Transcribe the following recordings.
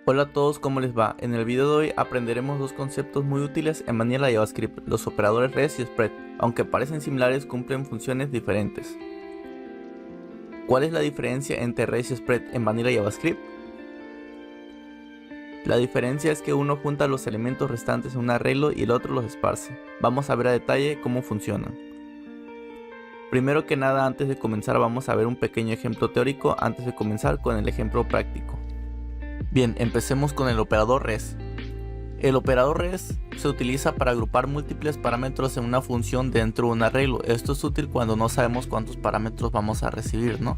Hola a todos, ¿cómo les va? En el video de hoy aprenderemos dos conceptos muy útiles en Vanilla JavaScript, los operadores res y spread. Aunque parecen similares, cumplen funciones diferentes. ¿Cuál es la diferencia entre res y spread en Vanilla JavaScript? La diferencia es que uno junta los elementos restantes en un arreglo y el otro los esparce. Vamos a ver a detalle cómo funcionan. Primero que nada, antes de comenzar vamos a ver un pequeño ejemplo teórico antes de comenzar con el ejemplo práctico. Bien, empecemos con el operador res. El operador res se utiliza para agrupar múltiples parámetros en una función dentro de un arreglo. Esto es útil cuando no sabemos cuántos parámetros vamos a recibir, ¿no?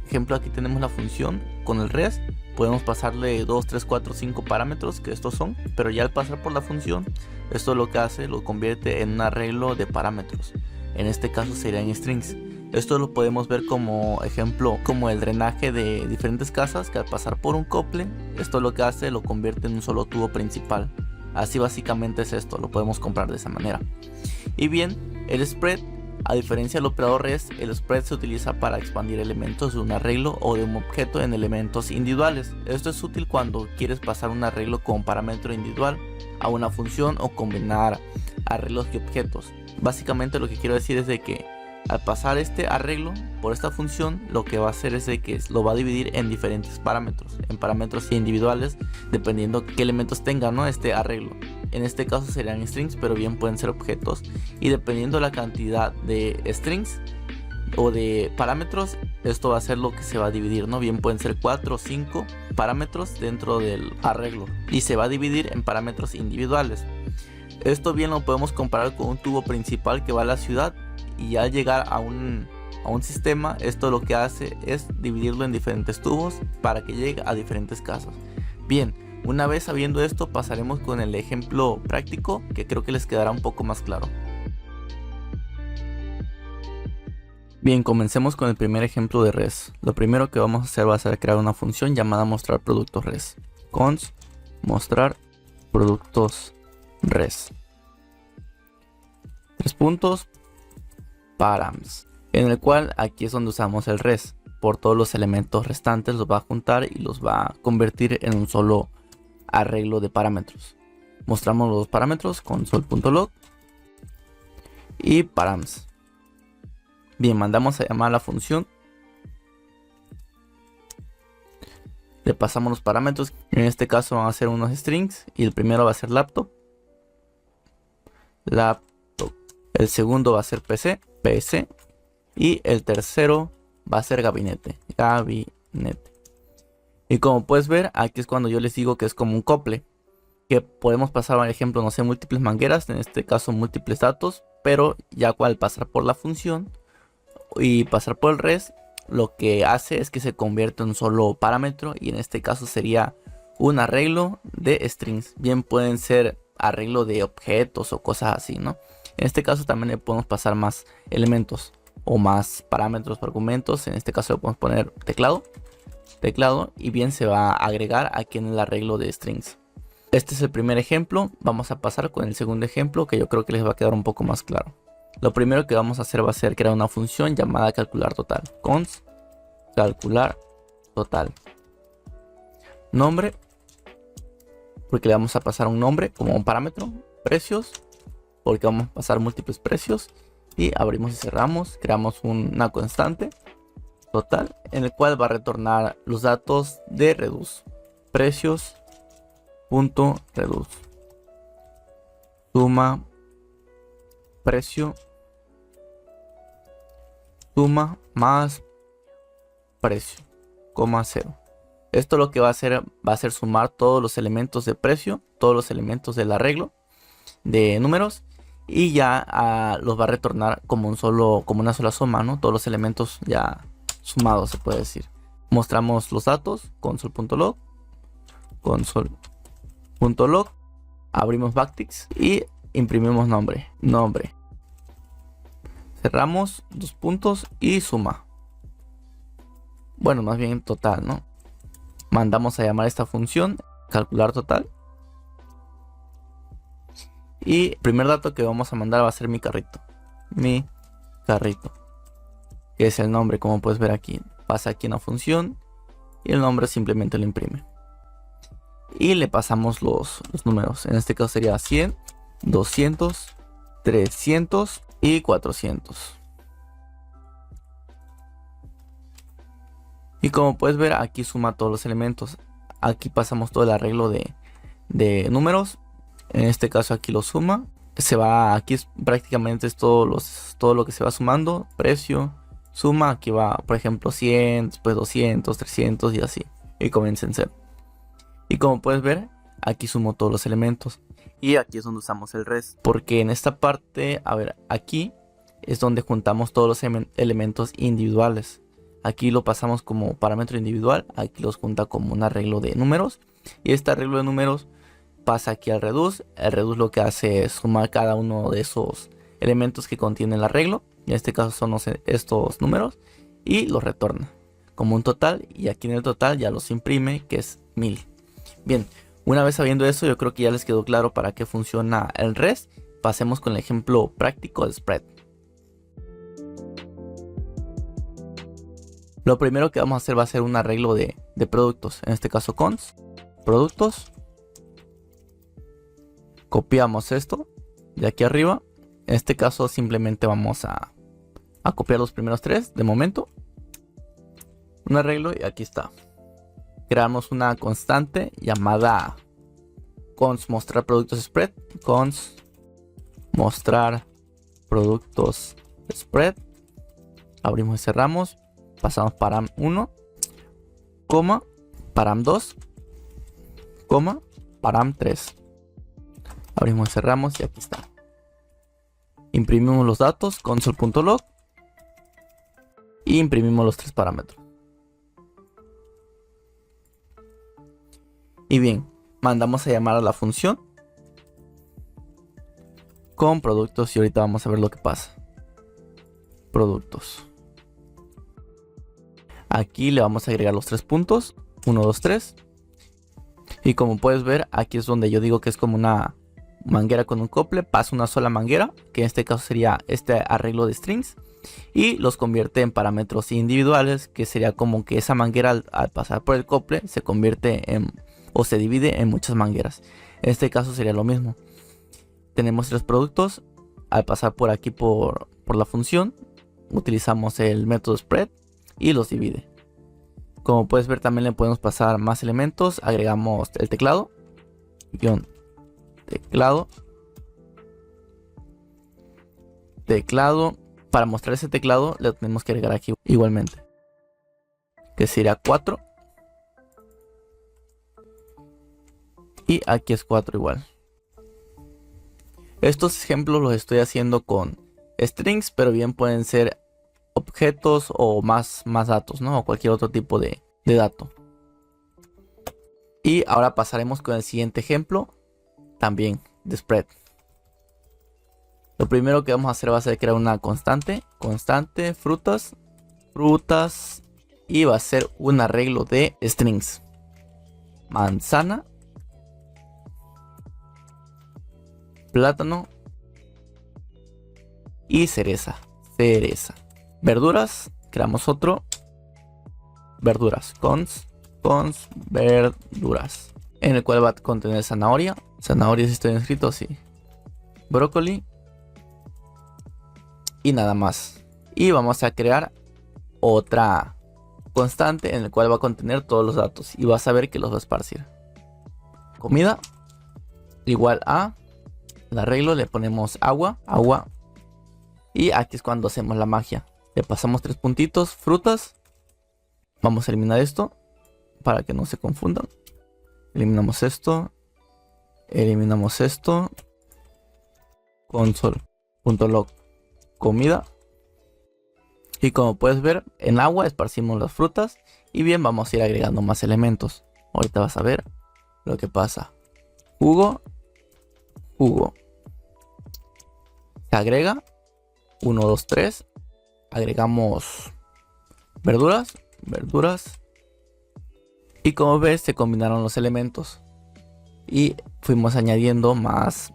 Ejemplo, aquí tenemos la función con el res. Podemos pasarle 2, 3, 4, 5 parámetros, que estos son, pero ya al pasar por la función, esto lo que hace, lo convierte en un arreglo de parámetros. En este caso serían strings. Esto lo podemos ver como ejemplo, como el drenaje de diferentes casas, que al pasar por un couple, esto lo que hace, lo convierte en un solo tubo principal. Así básicamente es esto, lo podemos comprar de esa manera. Y bien, el spread, a diferencia del operador res, el spread se utiliza para expandir elementos de un arreglo o de un objeto en elementos individuales. Esto es útil cuando quieres pasar un arreglo con parámetro individual a una función o combinar arreglos y objetos. Básicamente lo que quiero decir es de que al pasar este arreglo por esta función, lo que va a hacer es de que lo va a dividir en diferentes parámetros, en parámetros individuales, dependiendo qué elementos tenga, ¿no?, este arreglo. En este caso serían strings, pero bien pueden ser objetos, y dependiendo la cantidad de strings o de parámetros, esto va a ser lo que se va a dividir, ¿no? Bien pueden ser 4 o 5 parámetros dentro del arreglo, y se va a dividir en parámetros individuales. Esto bien lo podemos comparar con un tubo principal que va a la ciudad, y al llegar a un sistema, esto lo que hace es dividirlo en diferentes tubos para que llegue a diferentes casas. Bien, una vez sabiendo esto, pasaremos con el ejemplo práctico, que creo que les quedará un poco más claro. Bien, comencemos con el primer ejemplo de res. Lo primero que vamos a hacer va a ser crear una función llamada mostrar productos res. Const mostrar productos res. 3 puntos. Params, en el cual aquí es donde usamos el res. Por todos los elementos restantes los va a juntar y los va a convertir en un solo arreglo de parámetros. Mostramos los parámetros con console.log y params. Bien, mandamos a llamar a la función. Le pasamos los parámetros. En este caso van a ser unos strings, y el primero va a ser laptop. El segundo va a ser PC. Y el tercero va a ser gabinete. Y como puedes ver, aquí es cuando yo les digo que es como un couple, que podemos pasar, por ejemplo, no sé, múltiples mangueras, en este caso múltiples datos, pero ya al pasar por la función y pasar por el res, lo que hace es que se convierte en un solo parámetro, y en este caso sería un arreglo de strings. Bien pueden ser arreglo de objetos o cosas así, ¿no? En este caso también le podemos pasar más elementos o más parámetros o argumentos. En este caso le podemos poner teclado, y bien se va a agregar aquí en el arreglo de strings. Este es el primer ejemplo. Vamos a pasar con el segundo ejemplo, que yo creo que les va a quedar un poco más claro. Lo primero que vamos a hacer va a ser crear una función llamada calcular total. Const calcular total. Nombre, porque le vamos a pasar un nombre como un parámetro. Precios, porque vamos a pasar múltiples precios, y abrimos y cerramos. Creamos una constante total, en el cual va a retornar los datos de reduce. Precios punto reduce, suma precio, suma más precio, coma 0. Esto lo que va a ser sumar todos los elementos de precio, todos los elementos del arreglo de números, y ya los va a retornar como una sola suma, ¿no? Todos los elementos ya sumados, se puede decir. Mostramos los datos, console.log, abrimos backticks y imprimimos nombre. Cerramos 2 puntos y suma. Bueno, más bien total, ¿no? Mandamos a llamar esta función calcular total. Y el primer dato que vamos a mandar va a ser mi carrito. Que es el nombre, como puedes ver aquí. Pasa aquí en la función y el nombre simplemente lo imprime. y le pasamos los números. En este caso sería 100, 200, 300 y 400. Y como puedes ver, aquí suma todos los elementos. Aquí pasamos todo el arreglo de números. En este caso aquí lo suma. Se va, aquí prácticamente es todo lo que se va sumando. Precio, suma, aquí va por ejemplo 100, después 200, 300 y así. Y comienza en 0. Y como puedes ver, aquí sumo todos los elementos. Y aquí es donde usamos el rest. Porque en esta parte, a ver, aquí es donde juntamos todos los elementos individuales. Aquí lo pasamos como parámetro individual. Aquí los junta como un arreglo de números. Y este arreglo de números pasa aquí al reduce. El reduce lo que hace es sumar cada uno de esos elementos que contiene el arreglo. En este caso son estos números. Y los retorna como un total. Y aquí en el total ya los imprime, que es 1000. Bien, una vez sabiendo eso, yo creo que ya les quedó claro para qué funciona el rest. Pasemos con el ejemplo práctico de spread. Lo primero que vamos a hacer va a ser un arreglo de productos. En este caso cons, productos. Copiamos esto de aquí arriba. En este caso simplemente vamos a copiar los primeros 3 de momento. Un arreglo y aquí está. Creamos una constante llamada cons mostrar productos spread. Cons mostrar productos spread. Abrimos y cerramos. Pasamos param 1, coma, param 2, coma, param 3. Abrimos y cerramos y aquí está. Imprimimos los datos, console.log, y imprimimos los 3 parámetros. Y bien, mandamos a llamar a la función con productos y ahorita vamos a ver lo que pasa. Productos. Aquí le vamos a agregar los 3 puntos, 1, 2, 3. Y como puedes ver, aquí es donde yo digo que es como una manguera con un couple. Pasa una sola manguera, que en este caso sería este arreglo de strings. Y los convierte en parámetros individuales, que sería como que esa manguera al pasar por el couple se convierte en, o se divide en muchas mangueras. En este caso sería lo mismo. Tenemos 3 productos. Al pasar por aquí por la función, utilizamos el método spread y los divide. Como puedes ver, también le podemos pasar más elementos. Agregamos el teclado, teclado. Para mostrar ese teclado le tenemos que agregar aquí igualmente, que sería 4, y aquí es 4 igual. Estos ejemplos los estoy haciendo con strings, pero bien pueden ser objetos o más datos, ¿no? O cualquier otro tipo de dato. Y ahora pasaremos con el siguiente ejemplo, también de spread. Lo primero que vamos a hacer va a ser crear una constante, frutas, y va a ser un arreglo de strings. Manzana, plátano y cereza. Verduras, creamos otro. Verduras, cons verduras, en el cual va a contener zanahoria. Zanahoria si estoy inscrito, sí. Brócoli. Y nada más. Y vamos a crear otra constante en el cual va a contener todos los datos. Y vas a ver que los va a esparcir. Comida igual a el arreglo, le ponemos agua. Y aquí es cuando hacemos la magia. Le pasamos 3 puntitos, frutas. Vamos a eliminar esto para que no se confundan. Eliminamos esto. Console.log comida. Y como puedes ver, en agua esparcimos las frutas. Y bien, vamos a ir agregando más elementos. Ahorita vas a ver lo que pasa. Jugo. Se agrega 1, 2, 3. Agregamos verduras. Y como ves, se combinaron los elementos. Y fuimos añadiendo más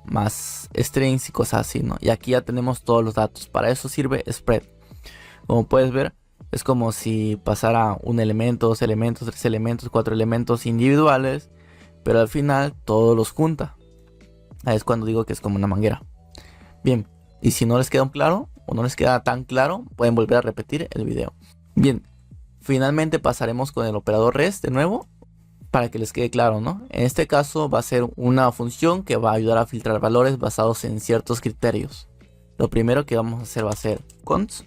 strings y cosas así, ¿no? Y aquí ya tenemos todos los datos. Para eso sirve spread. Como puedes ver, es como si pasara un elemento, 2 elementos, 3 elementos, 4 elementos individuales. pero al final todos los junta. Ahí es cuando digo que es como una manguera. Bien, y si no les queda claro o no les queda tan claro, pueden volver a repetir el video. Bien, finalmente pasaremos con el operador REST de nuevo para que les quede claro, ¿no? En este caso va a ser una función que va a ayudar a filtrar valores basados en ciertos criterios. Lo primero que vamos a hacer va a ser const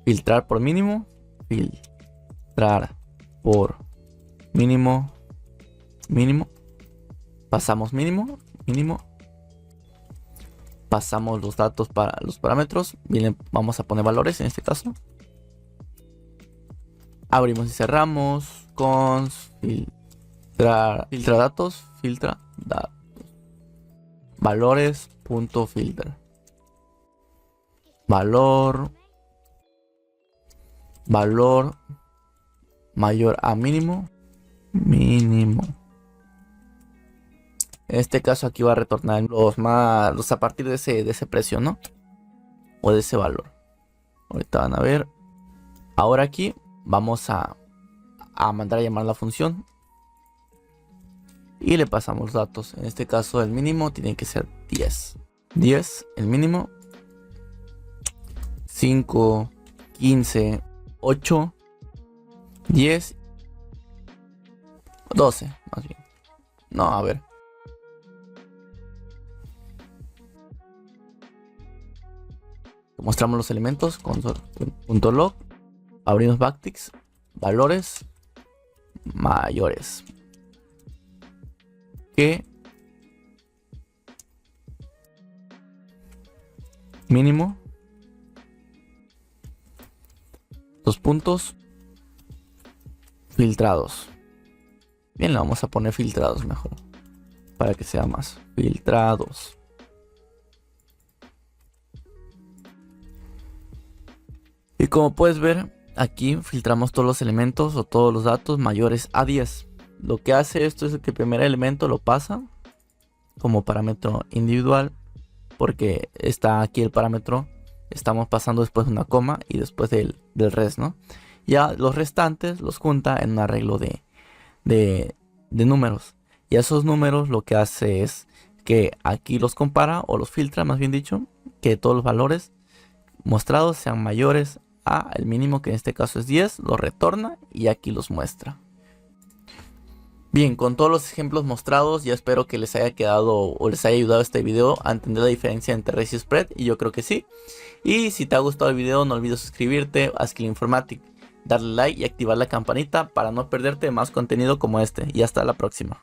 filtrar por mínimo, filtrar por mínimo, pasamos mínimo, pasamos los datos para los parámetros, bien, vamos a poner valores en este caso, abrimos y cerramos, const filtra datos, valores punto filter, valor mayor a mínimo. En este caso aquí va a retornar los a partir de ese precio, ¿no? O de ese valor. Ahorita van a ver. Ahora aquí vamos a mandar a llamar la función. Y le pasamos los datos. En este caso el mínimo tiene que ser 10. 10 el mínimo. 5, 15, 8, 10, 12 más bien. No, a ver. Mostramos los elementos con .log, abrimos backticks, valores mayores que mínimo, dos puntos, filtrados. Bien, le vamos a poner filtrados mejor para que sea más filtrados. Y como puedes ver, aquí filtramos todos los elementos o todos los datos mayores a 10. Lo que hace esto es que el primer elemento lo pasa como parámetro individual, porque está aquí el parámetro, estamos pasando después de una coma y después del rest, ¿no? Ya los restantes los junta en un arreglo de números. Y esos números lo que hace es que aquí los compara o los filtra, más bien dicho, que todos los valores mostrados sean mayores a el mínimo, que en este caso es 10, lo retorna y aquí los muestra. Bien, con todos los ejemplos mostrados, ya espero que les haya quedado o les haya ayudado este video a entender la diferencia entre REST y Spread, y yo creo que sí. Y si te ha gustado el video, no olvides suscribirte a Skill Informatic, darle like y activar la campanita para no perderte más contenido como este. Y hasta la próxima.